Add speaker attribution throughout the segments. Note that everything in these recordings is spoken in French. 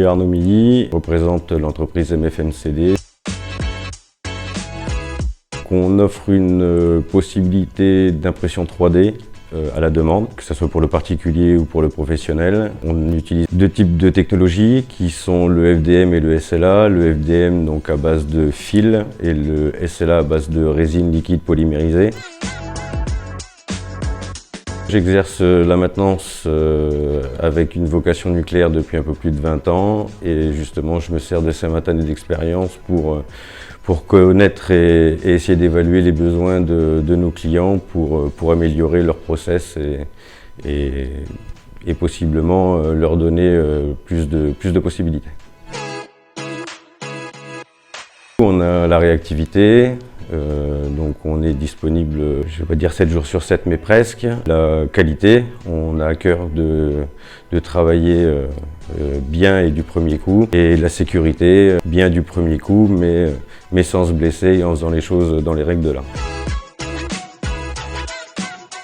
Speaker 1: Arnaud Milly représente l'entreprise MFMCD. On offre une possibilité d'impression 3D à la demande, que ce soit pour le particulier ou pour le professionnel. On utilise deux types de technologies qui sont le FDM et le SLA. Le FDM donc à base de fil et le SLA à base de résine liquide polymérisée. J'exerce la maintenance avec une vocation nucléaire depuis un peu plus de 20 ans et justement je me sers de ces 20 années d'expérience pour connaître et essayer d'évaluer les besoins de nos clients pour améliorer leur process et possiblement leur donner plus de possibilités. On a la réactivité. Donc on est disponible, je ne vais pas dire 7 jours sur 7, mais presque. La qualité, on a à cœur de travailler bien et du premier coup. Et la sécurité, bien du premier coup, mais sans se blesser et en faisant les choses dans les règles de l'art.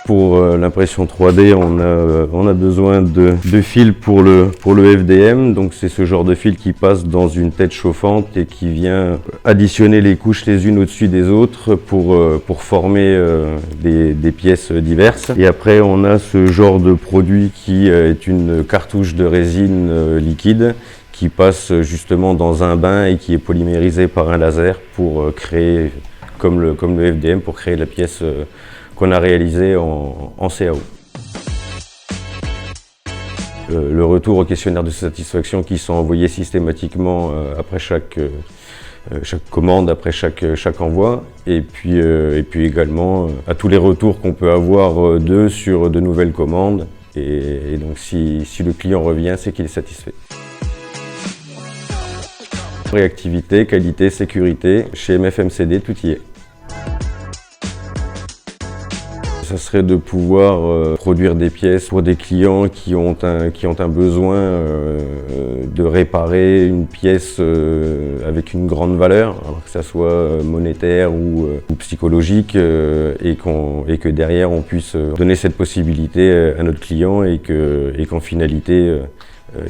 Speaker 1: Pour l'impression 3D, on a besoin de fils pour le FDM. Donc c'est ce genre de fil qui passe dans une tête chauffante et qui vient additionner les couches les unes au-dessus des autres pour former des pièces diverses. Et après on a ce genre de produit qui est une cartouche de résine liquide qui passe justement dans un bain et qui est polymérisé par un laser pour créer, comme le FDM, pour créer la pièce qu'on a réalisé en CAO. Le retour au questionnaire de satisfaction qui sont envoyés systématiquement après chaque commande, après chaque envoi, et puis également à tous les retours qu'on peut avoir d'eux sur de nouvelles commandes. Et donc si le client revient, c'est qu'il est satisfait. Réactivité, qualité, sécurité, chez MFMCD, tout y est. Ça serait de pouvoir produire des pièces pour des clients qui ont un besoin de réparer une pièce avec une grande valeur, alors que ça soit monétaire ou psychologique, et que derrière on puisse donner cette possibilité à notre client et qu'en finalité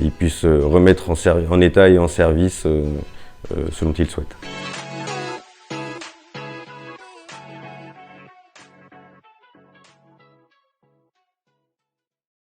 Speaker 1: il puisse remettre en état et en service ce dont il souhaite.